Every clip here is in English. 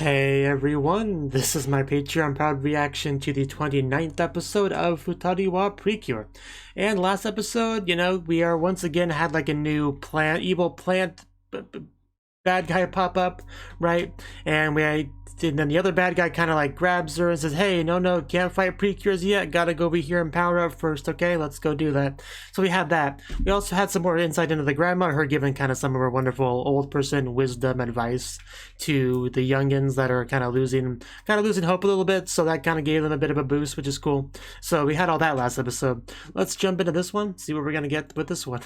Hey everyone, this is my Patreon proud reaction to the 29th episode of Futari wa Precure. And last episode, we are once again had like a new plant, evil plant bad guy pop up, right? And then the other bad guy kind of like grabs her and says, hey, no, can't fight Precures yet, gotta go over here and power up first, okay? Let's go do that. So we had that. We also had some more insight into the grandma, her giving kind of some of her wonderful old person wisdom advice to the youngins that are kind of losing hope a little bit, so that kind of gave them a bit of a boost, which is cool. So we had all that last episode. Let's jump into this one, see what we're gonna get with this one.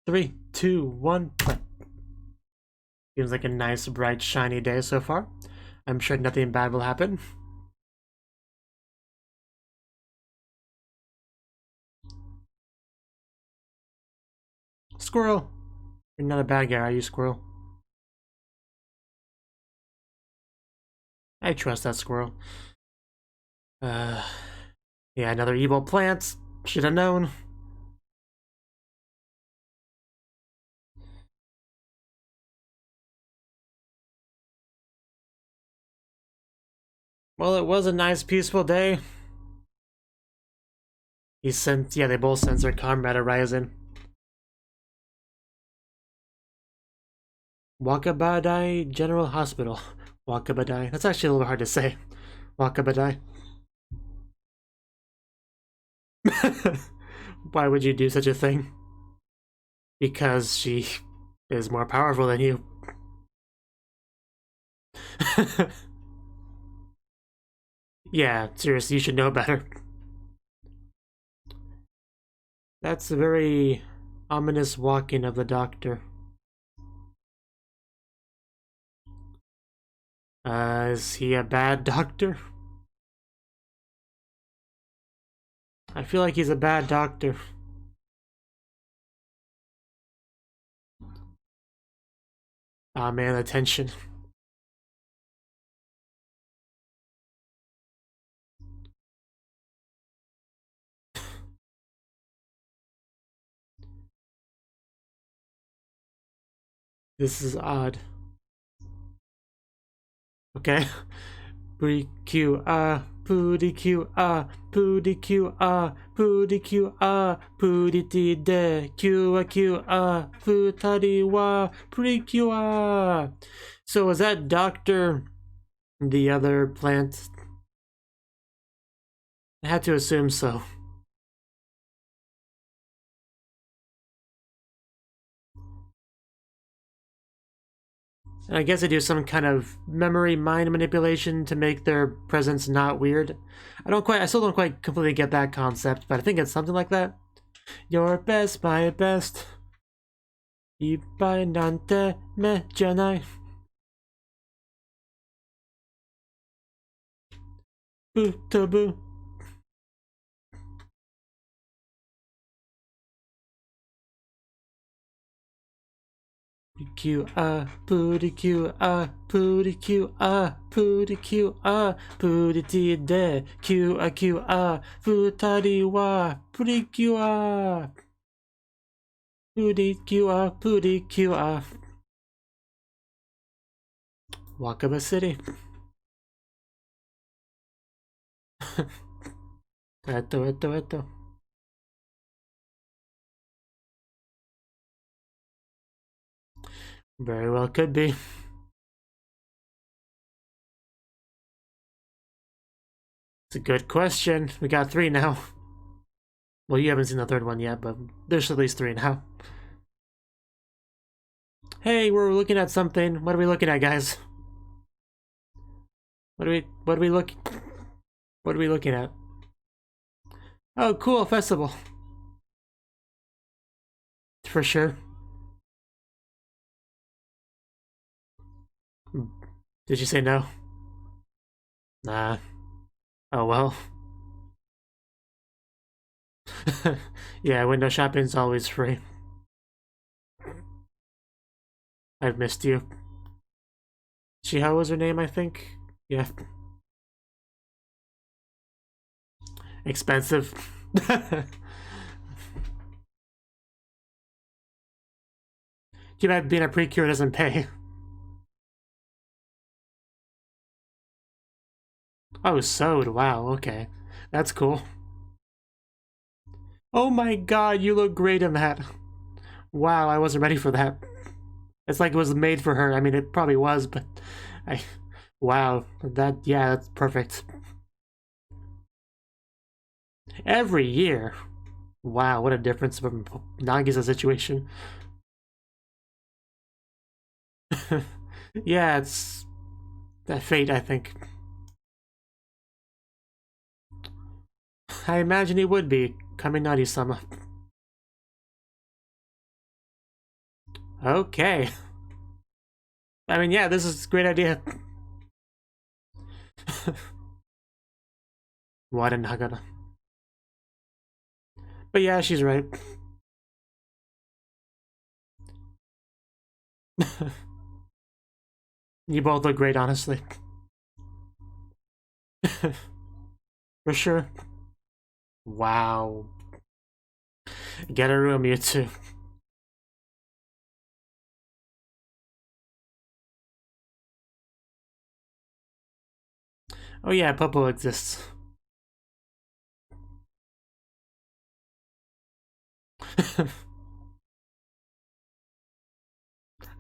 3, 2, 1, play. Seems like a nice, bright, shiny day so far. I'm sure nothing bad will happen. Squirrel! You're not a bad guy, are you, Squirrel? I trust that squirrel. Yeah, another evil plant. Should have known. Well, it was a nice, peaceful day. They both sense their comrade arising. Wakabadai General Hospital. Wakabadai. That's actually a little hard to say. Wakabadai. Why would you do such a thing? Because she is more powerful than you. Yeah, seriously, you should know better. That's a very ominous walking of the doctor. Is he a bad doctor? I feel like he's a bad doctor. Aw, man, the tension. This is odd. Okay. Precure, Precure, Precure, Precure, Precure, Cure, Futari wa Precure. So was that Doctor the other plant? I had to assume so. And I guess they do some kind of memory mind manipulation to make their presence not weird. I still don't quite completely get that concept, but I think it's something like that. Your best, my best. Ibai nante me janai. Boo taboo. Q pooty Q pooty Q pooty Q pooty T de Q Futari wa pooty Q pooty Q Wakaba City. Eto. Very well could be. It's a good question. We got 3 now. Well, you haven't seen the 3rd one yet, but there's at least 3 now. Hey, we're looking at something. What are we looking at, guys? What are we looking at? Oh, cool, festival. For sure. Did you say no? Nah. Oh well. Yeah, window shopping's always free. I've missed you. Chiho was her name, I think? Yeah. Expensive. Too bad being a Precure doesn't pay. Oh, sewed. Wow, okay. That's cool. Oh my god, you look great in that. Wow, I wasn't ready for that. It's like it was made for her. I mean, it probably was, but I... Wow, yeah, that's perfect. Every year. Wow, what a difference from Nagisa's situation. Yeah, it's that fate, I think. I imagine he would be. Kaminari-sama. Okay. I mean, yeah, this is a great idea. What a Nagana. But yeah, she's right. You both look great, honestly. For sure. Wow. Get a room, you two. Oh yeah, Popo exists.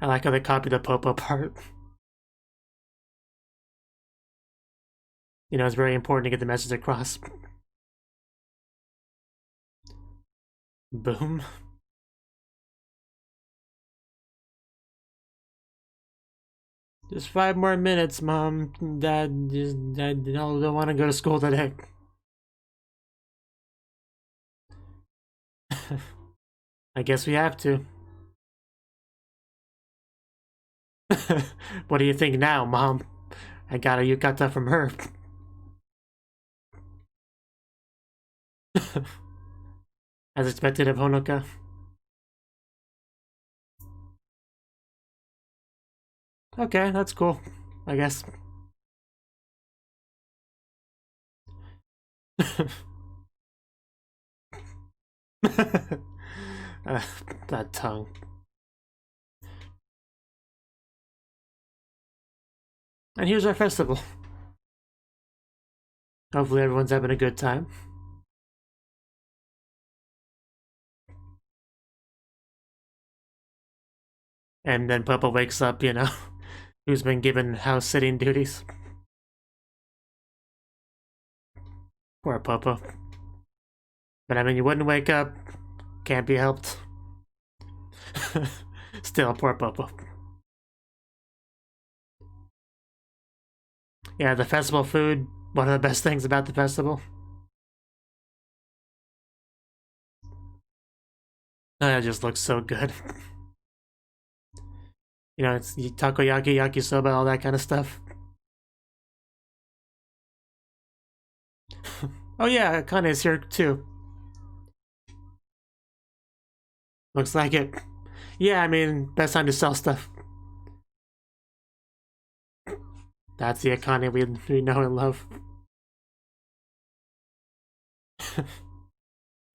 I like how they copied the Popo part. You know, it's very important to get the message across. Boom. Just 5 more minutes, Mom. Dad, I don't want to go to school today. I guess we have to. What do you think now, Mom? I got a yukata from her. As expected of Honoka. Okay, that's cool, I guess. That tongue. And here's our festival. Hopefully everyone's having a good time. And then Papa wakes up, you know, who's been given house sitting duties. Poor Papa. But I mean, you wouldn't wake up. Can't be helped. Still, poor Papa. Yeah, the festival food, one of the best things about the festival. That just looks so good. You know, it's takoyaki, yakisoba, all that kind of stuff. Oh yeah, Kane's here too. Looks like it. Yeah, I mean, best time to sell stuff. That's the Akane we know and love.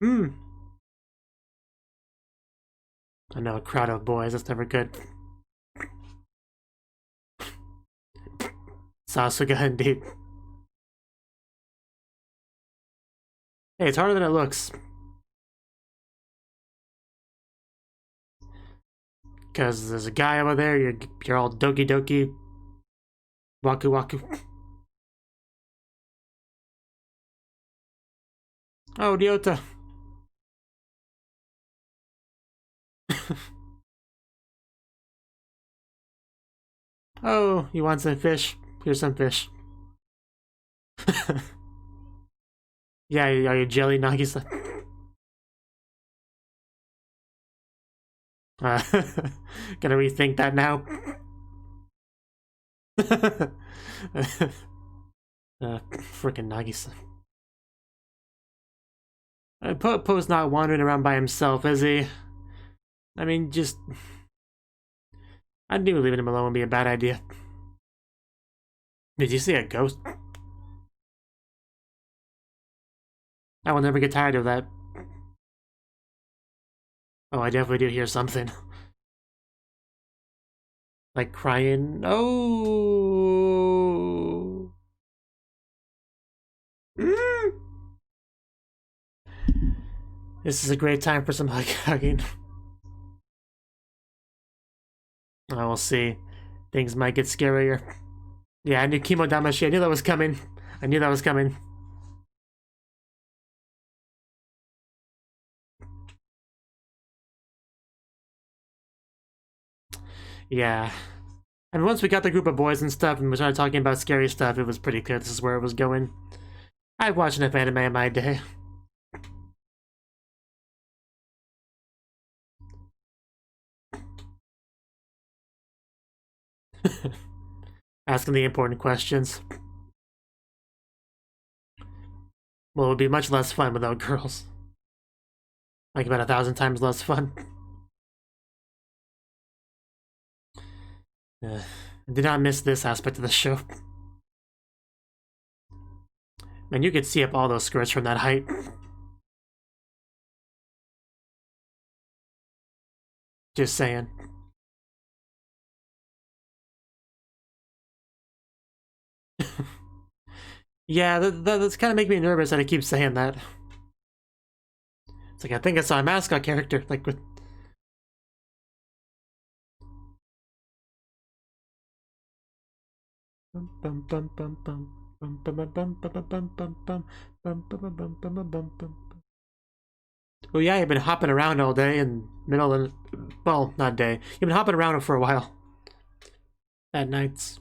Hmm. I know, a crowd of boys, that's never good. Sasuga, indeed. Hey, it's harder than it looks. Because there's a guy over there, you're all doki doki. Waku waku. Oh, Ryota. Oh, you want some fish? Here's some fish. Yeah, are you jelly, Nagisa? Gonna rethink that now. Frickin' Nagisa. Poe's not wandering around by himself, is he? I mean, just... I knew leaving him alone would be a bad idea. Did you see a ghost? I will never get tired of that. Oh, I definitely do hear something. Like crying. Oh. This is a great time for some hugging. I will see. Things might get scarier. Yeah, I knew Kimo Damashi. I knew that was coming. I knew that was coming. Yeah. I mean, once we got the group of boys and stuff and we started talking about scary stuff, it was pretty clear this is where it was going. I've watched enough anime in my day. Asking the important questions. Well, it would be much less fun without girls. Like about 1,000 times less fun. I did not miss this aspect of the show. Man, you could see up all those skirts from that height. Just saying. Yeah, that's kind of making me nervous that I keep saying that. It's like, I think I saw a mascot character, like with... Oh yeah, you've been hopping around all day in middle of... Well, not day. You've been hopping around for a while. At nights.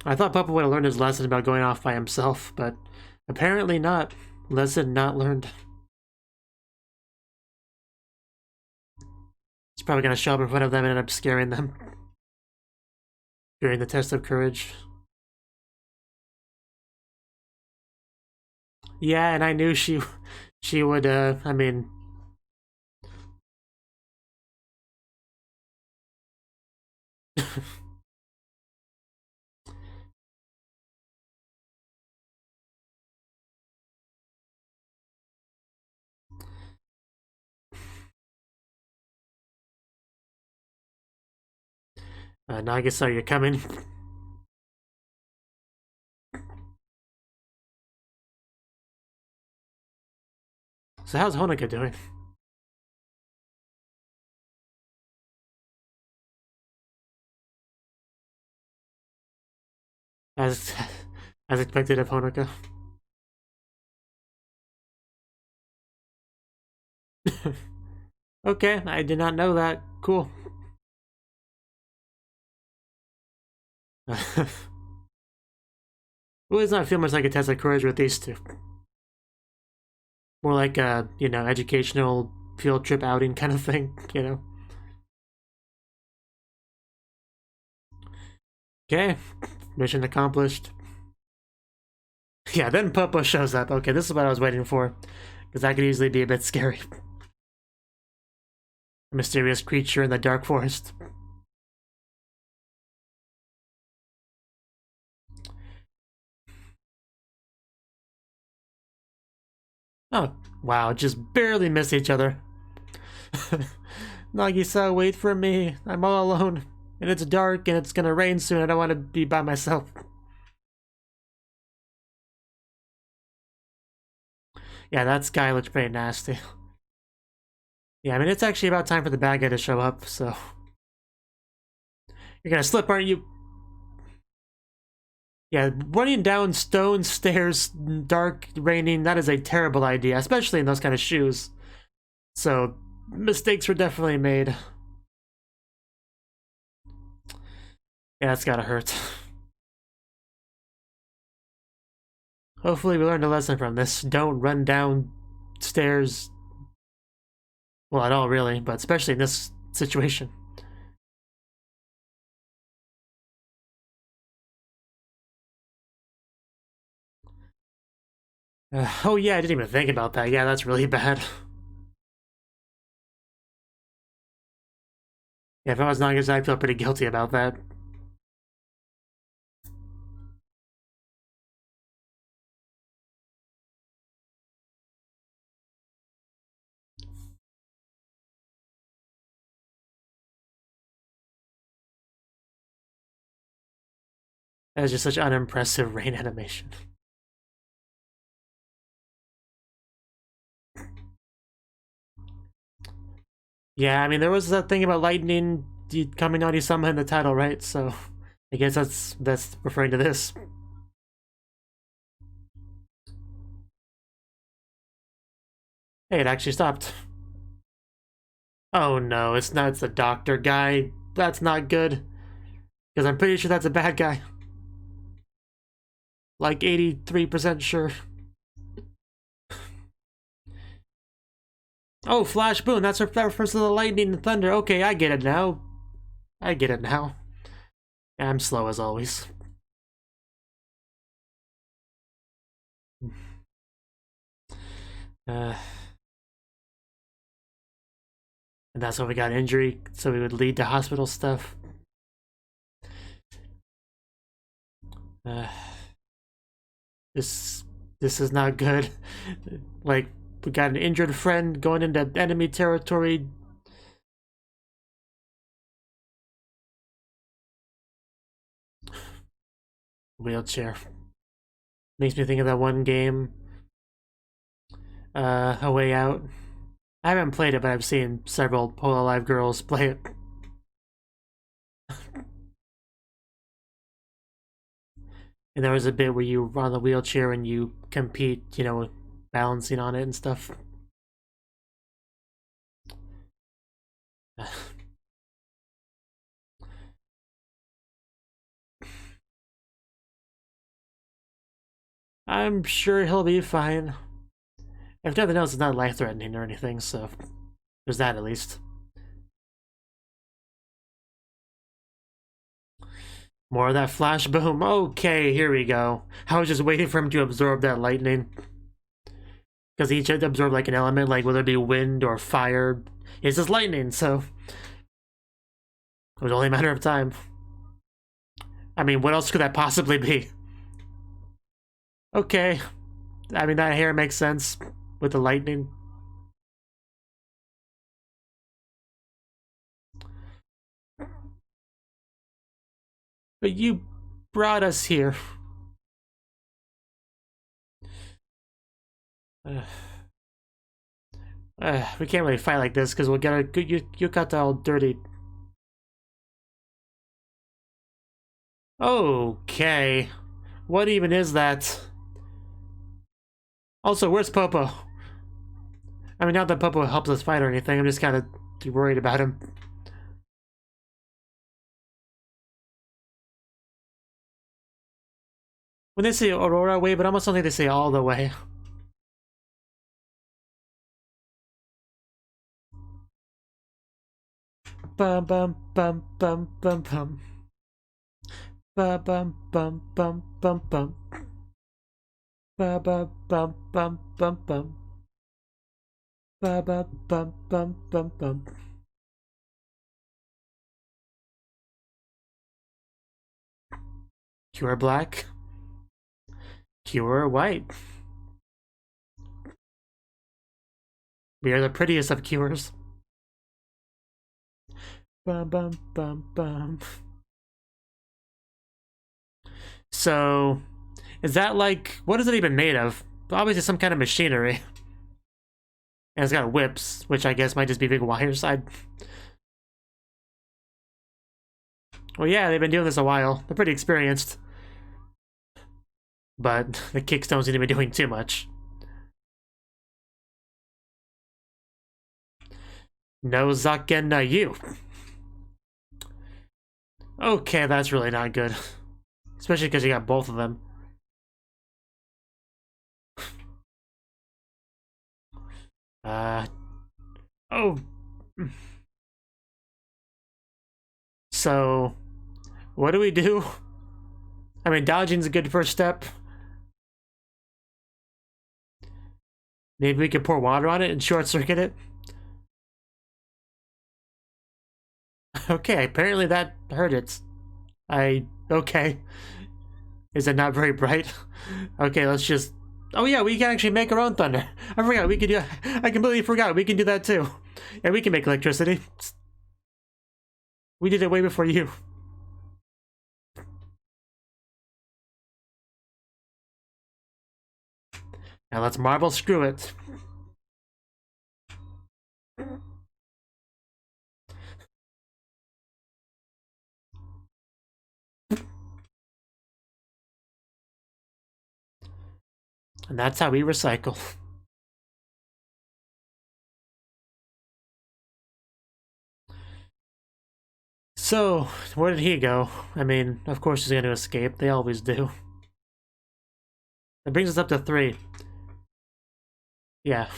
I thought Papa would have learned his lesson about going off by himself, but apparently not. Lesson not learned. He's probably gonna show up in front of them and end up scaring them. During the test of courage. Yeah, and I knew she would, I mean... Nagisa, you're coming. So how's Honoka doing? As expected of Honoka. Okay, I did not know that. Cool. Well, it's not feel much like a test of courage with these two. More like a, you know, educational field trip outing kind of thing, you know? Okay, mission accomplished. Yeah, then Popo shows up. Okay, this is what I was waiting for. Because that could easily be a bit scary. A mysterious creature in the dark forest. Oh, wow, just barely miss each other. Nagisa, wait for me. I'm all alone. And it's dark and it's gonna rain soon. I don't want to be by myself. Yeah, that sky looks pretty nasty. Yeah, I mean, it's actually about time for the bad guy to show up, so... You're gonna slip, aren't you? Yeah, running down stone stairs, dark, raining, that is a terrible idea, especially in those kind of shoes. So, mistakes were definitely made. Yeah, that's gotta hurt. Hopefully we learned a lesson from this. Don't run down stairs. Well, at all, really, but especially in this situation. Oh yeah, I didn't even think about that. Yeah, that's really bad. Yeah, if I was Nagas, I'd feel pretty guilty about that. That is just such unimpressive rain animation. Yeah, I mean, there was that thing about lightning coming on you somehow in the title, right? So I guess that's referring to this. Hey, it actually stopped. Oh no, it's not. It's the doctor guy. That's not good. Because I'm pretty sure that's a bad guy. Like 83% sure. Oh, Flash Boom. That refers to the lightning and thunder. Okay, I get it now. I get it now. I'm slow as always. And that's why we got injury, so we would lead to hospital stuff. This is not good. Like, we got an injured friend going into enemy territory. Wheelchair. Makes me think of that one game, A Way Out. I haven't played it, but I've seen several Hololive girls play it. And there was a bit where you run the wheelchair and you compete, you know, balancing on it and stuff. I'm sure he'll be fine. If nothing else, it's not life-threatening or anything, so there's that at least. More of that flash boom. Okay, here we go. I was just waiting for him to absorb that lightning. Because each had to absorb like an element, like whether it be wind or fire. It's just lightning, so it was only a matter of time. I mean, what else could that possibly be? Okay. I mean, that hair makes sense with the lightning. But you brought us here. We can't really fight like this because we'll get our you got all dirty. Okay. What even is that? Also, where's Popo? I mean, not that Popo helps us fight or anything, I'm just kind of worried about him. When they say Aurora way, but I almost don't think they say all the way. Bum bum bum bum bum bum. Bum bum bum bum bum bum. Bum bum bum bum bum bum. Bum bum bum bum bum bum. Cure black. Cure white. We are the prettiest of cures. Bum bum bum bum. So, is that like, what is it even made of? Obviously some kind of machinery. And it's got whips, which I guess might just be big wires. Well, yeah, they've been doing this a while. They're pretty experienced. But the kicks don't seem to be doing too much. No Zaken na you. Okay, that's really not good. Especially because you got both of them. Oh. So, what do we do? I mean, dodging's a good first step. Maybe we could pour water on it and short circuit it. Okay, apparently that hurt it. Okay. Is it not very bright? Okay, let's just... Oh yeah, we can actually make our own thunder. I forgot, we could do... I completely forgot, we can do that too. Yeah, we can make electricity. We did it way before you. Now let's marble screw it. And that's how we recycle. So, where did he go? I mean, of course he's gonna escape. They always do. That brings us up to 3. Yeah.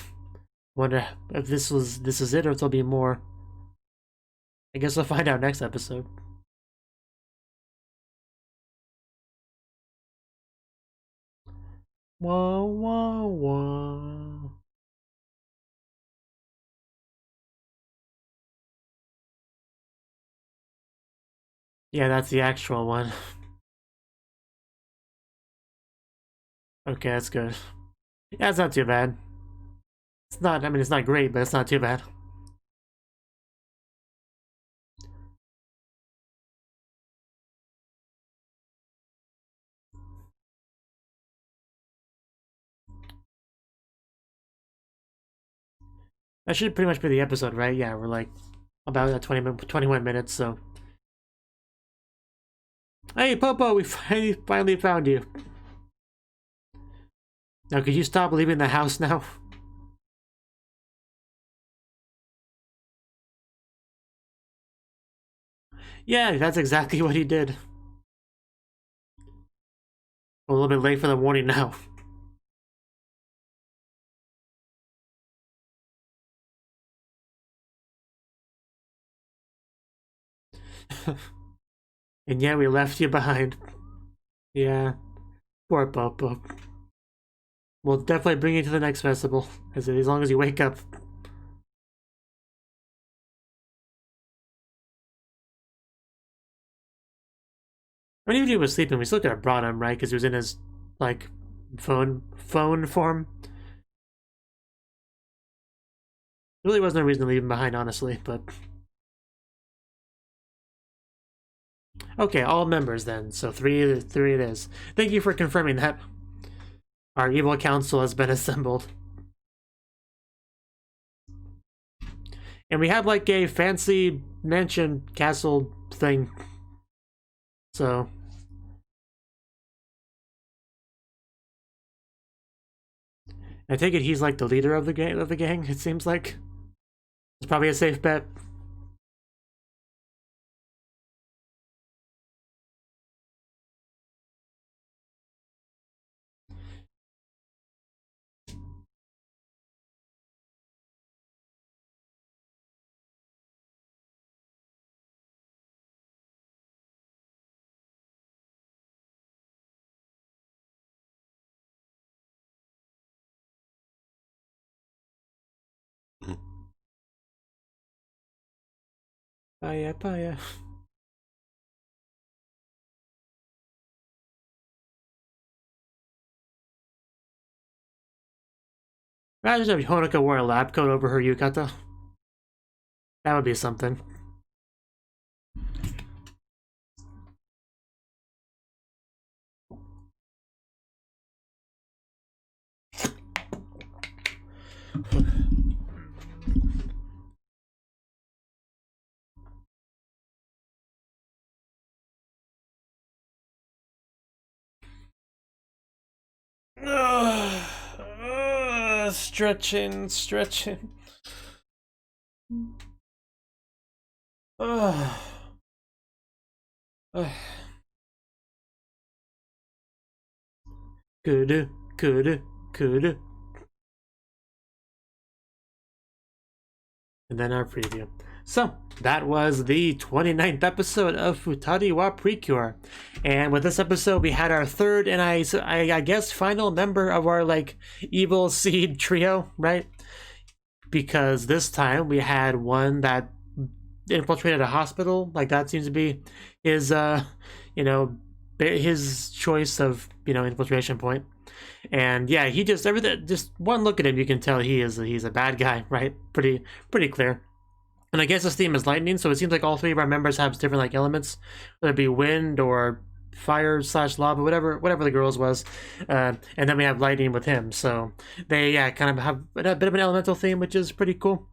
Wonder if this is it or if there'll be more. I guess we'll find out next episode. Whoa, whoa, whoa. Yeah, that's the actual one. Okay, that's good. Yeah, it's not too bad. It's not, I mean, it's not great, but it's not too bad. That should pretty much be the episode, right? Yeah, we're like about at 21 minutes, so. Hey, Popo, we finally found you. Now, could you stop leaving the house now? Yeah, that's exactly what he did. A little bit late for the warning now. And yeah, we left you behind. Yeah. Poor Popo. We'll definitely bring you to the next festival, as long as you wake up. I mean, even if he was sleeping, we still could have brought him, right? Because he was in his, like, phone form. Really was no reason to leave him behind, honestly, but... Okay, all members then. So three it is. Thank you for confirming that. Our evil council has been assembled. And we have like a fancy mansion castle thing. So I take it he's like the leader of the gang, it seems like. It's probably a safe bet. Bye, bye. Imagine if Honoka wore a lab coat over her yukata. That would be something. Stretching. Could. And then our preview. So, that was the 29th episode of Futari wa Precure. And with this episode, we had our third and I guess final member of our, like, evil seed trio, right? Because this time we had one that infiltrated a hospital. Like, that seems to be his, his choice of, infiltration point. And yeah, he just one look at him, you can tell he's a bad guy, right? Pretty clear. And I guess this theme is lightning, so it seems like all 3 of our members have different like elements, whether it be wind or fire / lava, whatever the girls was. And then we have lightning with him, so they kind of have a bit of an elemental theme, which is pretty cool.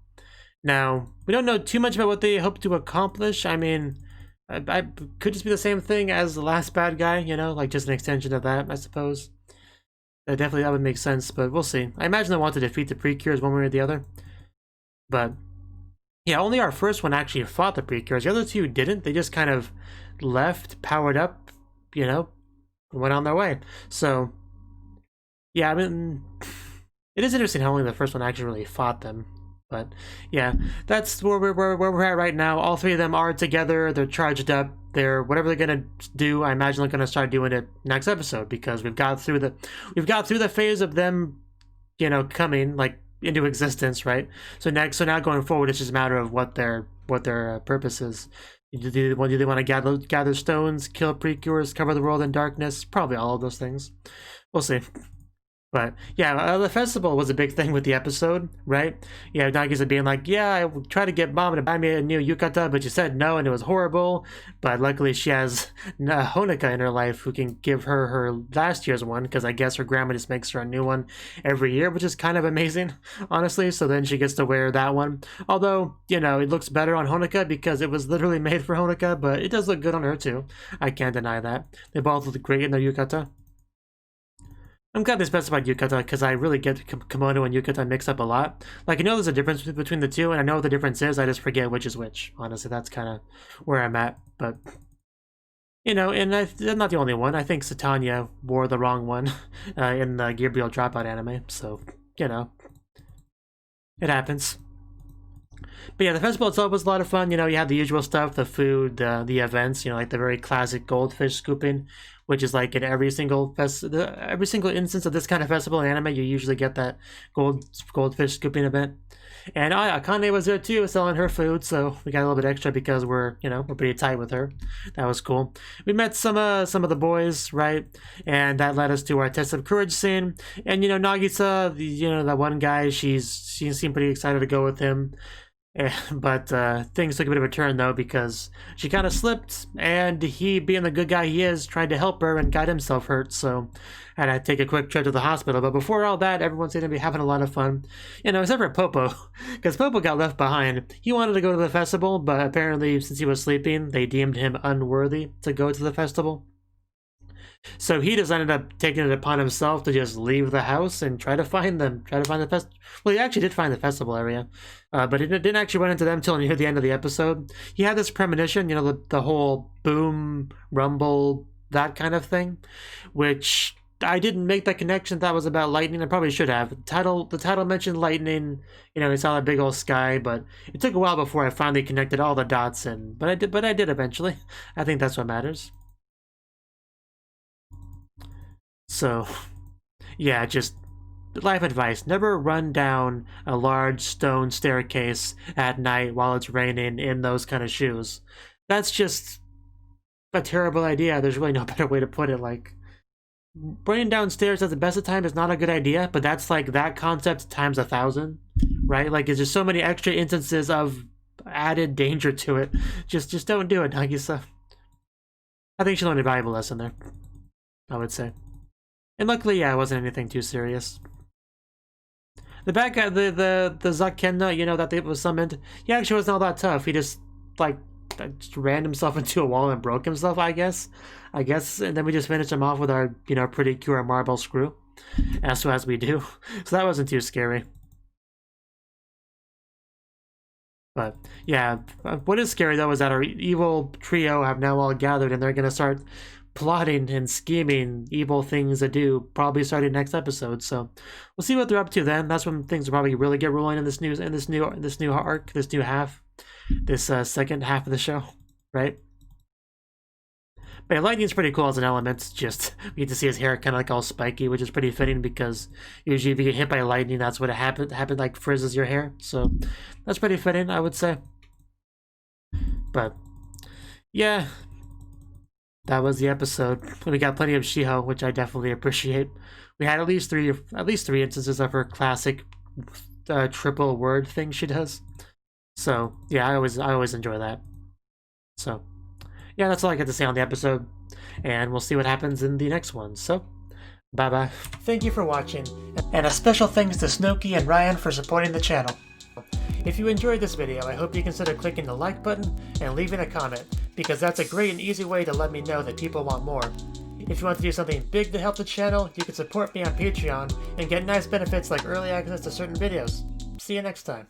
Now we don't know too much about what they hope to accomplish. I mean, I could just be the same thing as the last bad guy, like just an extension of that, I suppose. That would make sense, but we'll see. I imagine they want to defeat the Precures one way or the other. But yeah, only our first one actually fought the Precures. The other two didn't. They just kind of left, powered up, you know, went on their way. So yeah, I mean, it is interesting how only the first one actually really fought them. But yeah, that's where we're at right now. All three of them are together. They're charged up. They're whatever they're gonna do. I imagine they're gonna start doing it next episode because we've got through the phase of them, you know, coming like into existence, right? So now going forward, it's just a matter of what their purpose is. Do they want to gather stones, kill Precures, cover the world in darkness? Probably all of those things. We'll see. But yeah, the festival was a big thing with the episode, right? Yeah, Nagisa being like, yeah, I tried to get Mom to buy me a new yukata, but she said no, and it was horrible. But luckily she has Honoka in her life who can give her last year's one, because I guess her grandma just makes her a new one every year, which is kind of amazing, honestly. So then she gets to wear that one. Although, you know, it looks better on Honoka because it was literally made for Honoka, but it does look good on her too. I can't deny that. They both look great in their yukata. I'm glad they specified yukata because I really get kimono and yukata mixed up a lot. Like, I know there's a difference between the two, and I know what the difference is, I just forget which is which. Honestly, that's kind of where I'm at. But, you know, and I'm not the only one. I think Satania wore the wrong one in the Gabriel Dropout anime, so, you know, it happens. But yeah, the festival itself was a lot of fun. You know, you had the usual stuff, the food, the events, you know, like the very classic goldfish scooping, which is like in every single instance of this kind of festival in anime, you usually get that goldfish scooping event. And Akane was there too, selling her food, so we got a little bit extra because we're pretty tight with her. That was cool. We met some of the boys, right? And that led us to our test of courage scene. And you know, Nagisa, that one guy, she seemed pretty excited to go with him. But things took a bit of a turn though because she kind of slipped, and he, being the good guy he is, tried to help her and got himself hurt, so had to take a quick trip to the hospital. But before all that, everyone seemed to be having a lot of fun, except for Popo, because Popo got left behind. He wanted to go to the festival, but apparently since he was sleeping, they deemed him unworthy to go to the festival. So he just ended up taking it upon himself to just leave the house and try to find them. The festival. Well, he actually did find the festival area, but he didn't actually run into them until near the end of the episode. He had this premonition, the whole boom, rumble, that kind of thing, which I didn't make that connection. That was about lightning. I probably should have. The title mentioned lightning. He saw that big old sky, but it took a while before I finally connected all the dots. But I did eventually. I think that's what matters. So, yeah, just life advice. Never run down a large stone staircase at night while it's raining in those kind of shoes. That's just a terrible idea. There's really no better way to put it. Like, running downstairs at the best of time is not a good idea, but that's like that concept times 1,000, right? Like, there's just so many extra instances of added danger to it. Just don't do it, Nagisa. I think she learned a valuable lesson there, I would say. And luckily, yeah, it wasn't anything too serious. The bad guy, the Zakenna, that was summoned, he actually wasn't all that tough. He just ran himself into a wall and broke himself, I guess. And then we just finished him off with our, Precure marble screw, as we do. So that wasn't too scary. But yeah, what is scary though is that our evil trio have now all gathered, and they're gonna start plotting and scheming evil things to do, probably starting next episode. So we'll see what they're up to then. That's when things will probably really get rolling in this new arc, this new half, this second half of the show, right? But yeah, lightning's pretty cool as an element. Just we get to see his hair kind of like all spiky, which is pretty fitting because usually if you get hit by lightning, that's what happened, like frizzes your hair. So that's pretty fitting, I would say. But yeah, that was the episode. We got plenty of Shiho, which I definitely appreciate. We had at least three instances of her classic triple word thing she does. So yeah, I always enjoy that. So yeah, that's all I got to say on the episode, and we'll see what happens in the next one. So bye bye. Thank you for watching, and a special thanks to Cnouki and Ryan for supporting the channel. If you enjoyed this video, I hope you consider clicking the like button and leaving a comment, because that's a great and easy way to let me know that people want more. If you want to do something big to help the channel, you can support me on Patreon and get nice benefits like early access to certain videos. See you next time.